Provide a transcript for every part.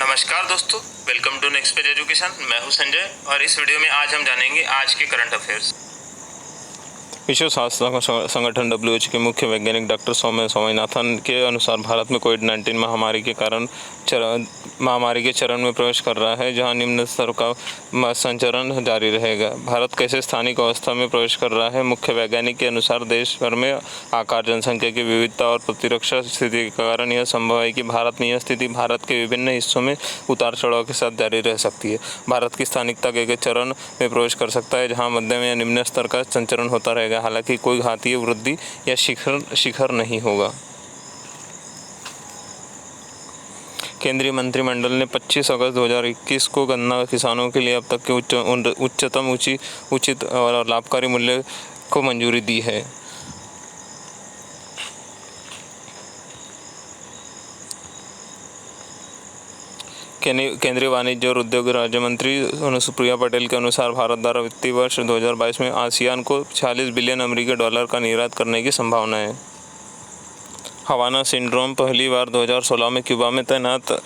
नमस्कार दोस्तों, welcome to next page education. मैं हूं संजय और इस वीडियो में आज हम जानेंगे आज के करंट अफेयर्स। विश्व स्वास्थ्य संगठन WHO के मुख्य वैज्ञानिक डॉक्टर सौम्या स्वामीनाथन के अनुसार भारत में कोविड-19 महामारी के चरण में प्रवेश कर रहा है, जहां निम्न स्तर का संचरण जारी रहेगा। भारत कैसे स्थानिक अवस्था में प्रवेश कर रहा है? मुख्य वैज्ञानिक के अनुसार देश भर में आकार, जनसंख्या की विविधता और प्रतिरक्षा स्थिति के कारण यह संभव है कि भारत में यह स्थिति भारत के विभिन्न हिस्सों में उतार चढ़ाव के साथ जारी रह सकती है। भारत की स्थानिकता के चरण में प्रवेश कर सकता है, जहाँ मध्यम या निम्न स्तर का संचरण होता रहेगा। हालांकि कोई घातीय वृद्धि या शिखर नहीं होगा। केंद्रीय मंत्रिमंडल ने 25 अगस्त 2021 को गन्ना किसानों के लिए अब तक के उच्चतम उचित और लाभकारी मूल्य को मंजूरी दी है। केंद्रीय वाणिज्य और उद्योग राज्य मंत्री अनुप्रिया पटेल के अनुसार भारत द्वारा वित्तीय वर्ष 2022 में आसियान को 46 बिलियन अमेरिकी डॉलर का निर्यात करने की संभावना है। हवाना सिंड्रोम पहली बार 2016 में क्यूबा में तैनात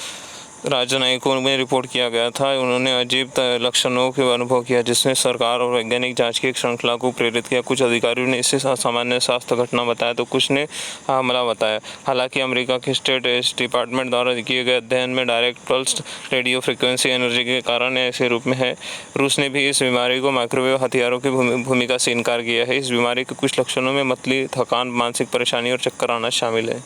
राजनयिकों में रिपोर्ट किया गया था। उन्होंने अजीब लक्षणों का अनुभव किया, जिसने सरकार और वैज्ञानिक जांच की एक श्रृंखला को प्रेरित किया। कुछ अधिकारियों ने इसे सामान्य स्वास्थ्य घटना बताया तो कुछ ने हमला बताया। हालांकि अमेरिका के स्टेट डिपार्टमेंट द्वारा किए गए अध्ययन में direct pulse radio frequency energy के कारण ऐसे रूप में है। रूस ने भी इस बीमारी को माइक्रोवेव हथियारों की भूमिका से इनकार किया है। इस बीमारी के कुछ लक्षणों में मतली, थकान, मानसिक परेशानी और चक्कर आना शामिल है।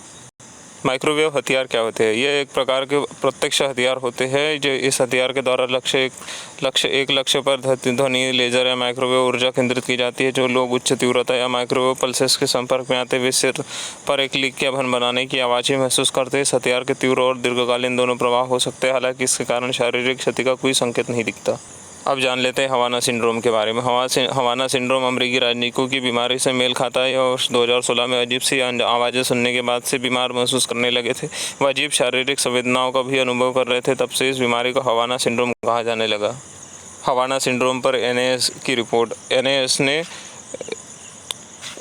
माइक्रोवेव हथियार क्या होते हैं? ये एक प्रकार के प्रत्यक्ष हथियार होते हैं जो इस हथियार के द्वारा एक लक्ष्य पर ध्वनि, लेजर या माइक्रोवेव ऊर्जा केंद्रित की जाती है। जो लोग उच्च तीव्रता या माइक्रोवेव पल्सेस के संपर्क में आते हुए सिर पर एक लीक या बनाने की आवाज़ें महसूस करते हैं। इस हथियार के तीव्र और दीर्घकालीन दोनों प्रभाव हो सकते हैं। हालांकि इसके कारण शारीरिक क्षति का कोई संकेत नहीं दिखता। अब जान लेते हैं हवाना सिंड्रोम के बारे में। हवाना सिंड्रोम अमेरिकी राजनयिकों की बीमारी से मेल खाता है और 2016 में अजीब सी आवाज़ें सुनने के बाद से बीमार महसूस करने लगे थे। वह अजीब शारीरिक संवेदनाओं का भी अनुभव कर रहे थे। तब से इस बीमारी को हवाना सिंड्रोम कहा जाने लगा। हवाना सिंड्रोम पर NIS की रिपोर्ट। NIS ने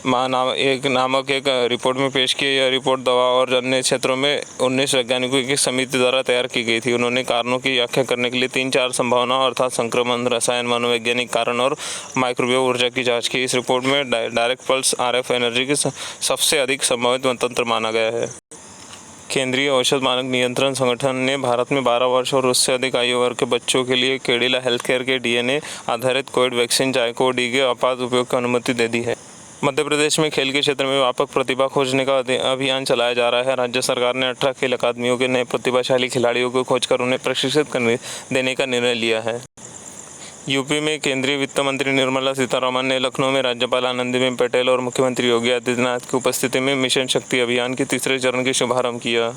नामक एक रिपोर्ट में पेश की। यह रिपोर्ट दवा और अन्य क्षेत्रों में 19 वैज्ञानिकों की समिति द्वारा तैयार की गई थी। उन्होंने कारणों की व्याख्या करने के लिए 3-4 संभावनाओं अर्थात संक्रमण, रसायन, मनोवैज्ञानिक कारण और माइक्रोवेव ऊर्जा की जांच की। इस रिपोर्ट में डायरेक्ट पल्स RF एनर्जी की सबसे अधिक संभावित तंत्र माना गया है। केंद्रीय औषध मानक नियंत्रण संगठन ने भारत में 12 वर्ष और उससे अधिक आयु वर्ग के बच्चों के लिए कैडिला हेल्थकेयर के DNA आधारित कोविड वैक्सीन जाइकोव-डी के आपात उपयोग की अनुमति दे दी है। मध्य प्रदेश में खेल के क्षेत्र में व्यापक प्रतिभा खोजने का अभियान चलाया जा रहा है। राज्य सरकार ने 18 खेल अकादमियों के नए प्रतिभाशाली खिलाड़ियों को खोजकर उन्हें प्रशिक्षित देने का निर्णय लिया है। यूपी में केंद्रीय वित्त मंत्री निर्मला सीतारमण ने लखनऊ में राज्यपाल आनंदीबेन पटेल और मुख्यमंत्री योगी आदित्यनाथ की उपस्थिति में मिशन शक्ति अभियान के तीसरे चरण का शुभारंभ किया।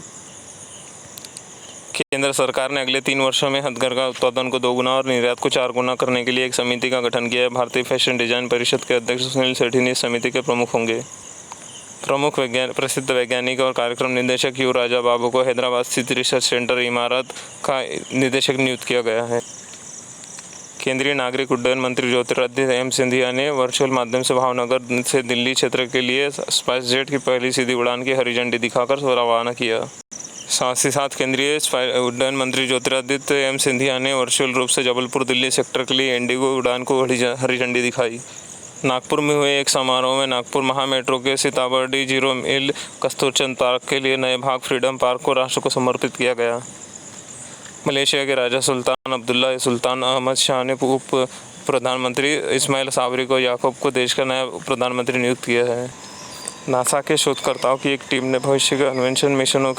केंद्र सरकार ने अगले 3 वर्षों में हथकरघा उत्पादन को 2 गुना और निर्यात को 4 गुना करने के लिए एक समिति का गठन किया है। भारतीय फैशन डिजाइन परिषद के अध्यक्ष सुनील सेठी इस समिति के प्रमुख होंगे। प्रसिद्ध वैज्ञानिक और कार्यक्रम निदेशक यू राजा बाबू को हैदराबाद स्थित रिसर्च सेंटर इमारत का निदेशक नियुक्त किया गया है। केंद्रीय नागरिक उड्डयन मंत्री ज्योतिरादित्य सिंधिया ने वर्चुअल माध्यम से भावनगर से दिल्ली क्षेत्र के लिए स्पाइस जेट की पहली सीधी उड़ान की हरी झंडी दिखाकर रवाना किया। साथ ही साथ केंद्रीय उड्डयन मंत्री ज्योतिरादित्य सिंधिया ने वर्चुअल रूप से जबलपुर दिल्ली सेक्टर के लिए इंडिगो उड़ान को हरी झंडी दिखाई। नागपुर में हुए एक समारोह में नागपुर महा मेट्रो के सीताबर्डी 0 मील कस्तूरचंद पार्क के लिए नए भाग फ्रीडम पार्क को राष्ट्र को समर्पित किया गया। मलेशिया के राजा सुल्तान अब्दुल्ला सुल्तान अहमद शाह ने उप प्रधानमंत्री इस्माइल साबरी को याकूब को देश का नया प्रधानमंत्री नियुक्त किया है। नासा के शोधकर्ताओं की एक टीम ने भविष्य के अन्वेषण मिशनों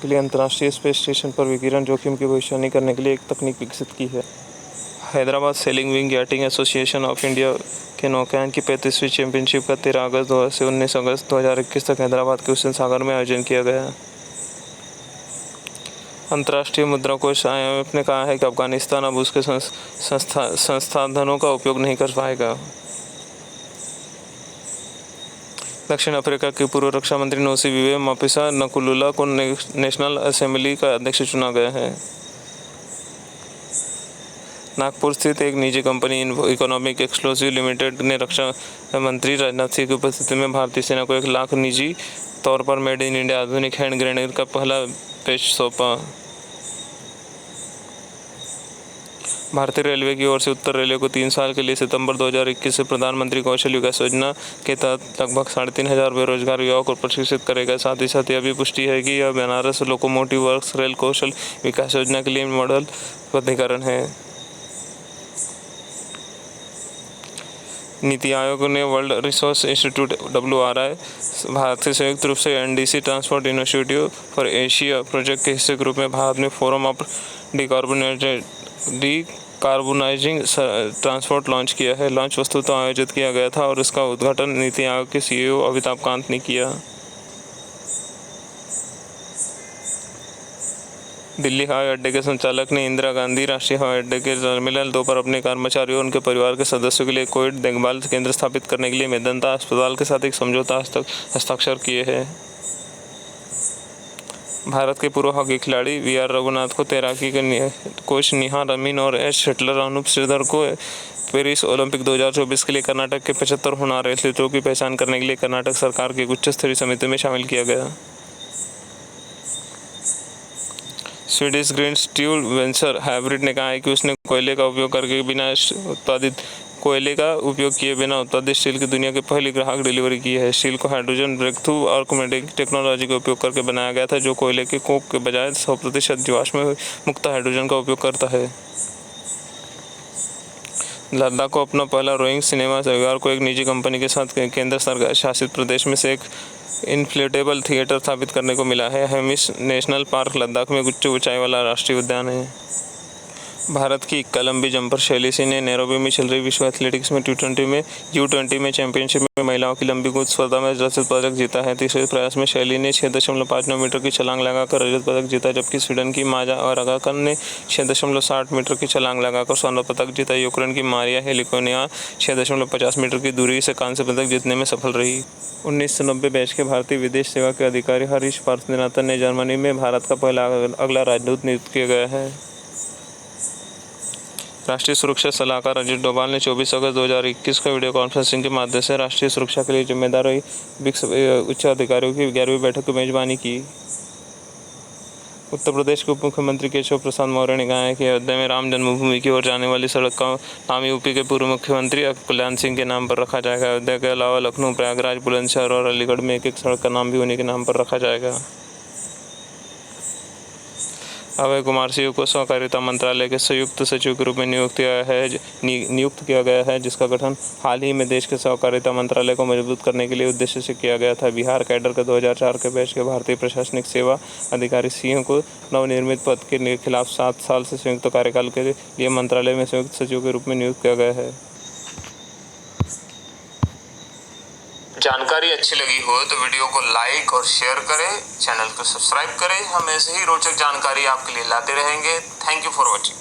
के लिए अंतर्राष्ट्रीय स्पेस स्टेशन पर विकिरण जोखिम की भविष्यवाणी करने के लिए एक तकनीक विकसित की है। Hyderabad sailing wing yachting association of India के नौकायन की 35वीं चैंपियनशिप का 13 अगस्त से 19 अगस्त 2021 तक हैदराबाद के हुसैन सागर में आयोजन किया गया है। अंतर्राष्ट्रीय मुद्रा कोष IMF ने कहा है कि अफगानिस्तान अब उसके संसाधनों का उपयोग नहीं कर पाएगा। दक्षिण अफ्रीका के पूर्व रक्षा मंत्री नोसीबीवे मापिसा नकुलुला को नेशनल असेंबली का अध्यक्ष चुना गया है। नागपुर स्थित एक निजी कंपनी इकोनॉमिक एक्सक्लूसिव लिमिटेड ने रक्षा मंत्री राजनाथ सिंह की उपस्थिति में भारतीय सेना को 1 लाख निजी तौर पर मेड इन इंडिया आधुनिक हैंड ग्रेनेड का पहला बैच सौंपा। भारतीय रेलवे की ओर से उत्तर रेलवे को 3 साल के लिए सितंबर 2021 से प्रधानमंत्री कौशल विकास योजना के तहत लगभग 3,500 बेरोजगार युवाओं को प्रशिक्षित करेगा। साथ ही साथ यह भी पुष्टि है कि यह बनारस लोकोमोटिव वर्क्स रेल कौशल विकास योजना के लिए मॉडल प्राधिकरण है। नीति आयोग ने world resource institute WRI Bharat से संयुक्त रूप से NDC transport initiative for Asia project के हिस्से के रूप में भारत में फोरम ऑफ डिकार्बोनाइजिंग ट्रांसपोर्ट लॉन्च किया है। लॉन्च वस्तुतः आयोजित किया गया था और इसका उद्घाटन नीति आयोग के CEO अमिताभ कांत ने किया। दिल्ली हवाई अड्डे के संचालक ने इंदिरा गांधी राष्ट्रीय हवाई अड्डे के टर्मिनल 2 पर अपने कर्मचारियों और उनके परिवार के सदस्यों के लिए कोविड देखभाल केंद्र स्थापित करने के लिए मेदांता अस्पताल के साथ एक समझौता हस्ताक्षर किए हैं। भारत के पूर्व हॉकी खिलाड़ी VR रघुनाथ को तैराकी के कोच निहार अमीन और एस शटलर अनूप श्रीधर को पेरिस ओलंपिक 2024 के लिए कर्नाटक के 75 होनहार एथलीटों की पहचान करने के लिए कर्नाटक सरकार की उच्च स्तरीय समिति में शामिल किया गया। Swedish green steel venture hybrid ने कहा है कि उसने कोयले का उपयोग किए बिना उत्पादित स्टील की दुनिया की पहली ग्राहक डिलीवरी की है। स्टील को हाइड्रोजन ब्रेकथ्रू और टेक्नोलॉजी का उपयोग करके बनाया गया था, जो कोयले के कोक के बजाय 100% जीवाश्म मुक्त हाइड्रोजन का उपयोग करता है। लद्दाख को अपना पहला रोइंग सिनेमा रविवार को एक निजी कंपनी के साथ केंद्र सरकार शासित प्रदेश में से एक इन्फ्लेटेबल थिएटर स्थापित करने को मिला है। हेमिस नेशनल पार्क लद्दाख में उच्च ऊंचाई वाला राष्ट्रीय उद्यान है। भारत की लंबी जंपर शैली सिंह ने नैरोबी में चल रही विश्व एथलेटिक्स में U20 में चैंपियनशिप में महिलाओं की लंबी कूद स्पर्धा में रजत पदक जीता है। तीसरे प्रयास में शैली ने 6.59 मीटर की छलांग लगाकर रजत पदक जीता, जबकि स्वीडन की माजा अरागाकन ने 6.60 मीटर की छलांग लगाकर स्वर्ण पदक जीता। यूक्रेन की मारिया हेलिकोनिया 6.50 मीटर की दूरी से कांस्य पदक जीतने में सफल रही। 1990 बैच के भारतीय विदेश सेवा के अधिकारी हरीश पार्थेनाथन ने जर्मनी में भारत का पहला अगला राजदूत नियुक्त किया गया है। राष्ट्रीय सुरक्षा सलाहकार अजीत डोभाल ने 24 अगस्त 2021 को वीडियो कॉन्फ्रेंसिंग के माध्यम से राष्ट्रीय सुरक्षा के लिए जिम्मेदार उच्च अधिकारियों की 11वीं बैठक की मेजबानी की। उत्तर प्रदेश के उप मुख्यमंत्री केशव प्रसाद मौर्य ने कहा है कि अयोध्या में राम जन्मभूमि की ओर जाने वाली सड़क का नाम यूपी के पूर्व मुख्यमंत्री कल्याण सिंह के नाम पर रखा जाएगा। अयोध्या के अलावा लखनऊ, प्रयागराज, बुलंदशहर और अलीगढ़ में एक सड़क का नाम भी उन्हीं के नाम पर रखा जाएगा। अभय कुमार सिंह को सहकारिता मंत्रालय के संयुक्त सचिव के रूप में नियुक्त किया गया है, जिसका गठन हाल ही में देश के सहकारिता मंत्रालय को मजबूत करने के लिए उद्देश्य से किया गया था। बिहार कैडर के 2004 के बैच के भारतीय प्रशासनिक सेवा अधिकारी सिंह को नवनिर्मित पद के खिलाफ 7 साल से संयुक्त कार्यकाल के लिए मंत्रालय में संयुक्त सचिव के रूप में नियुक्त किया गया है। जानकारी अच्छी लगी हो तो वीडियो को लाइक और शेयर करें, चैनल को सब्सक्राइब करें। हम ऐसे ही रोचक जानकारी आपके लिए लाते रहेंगे। Thank you for watching.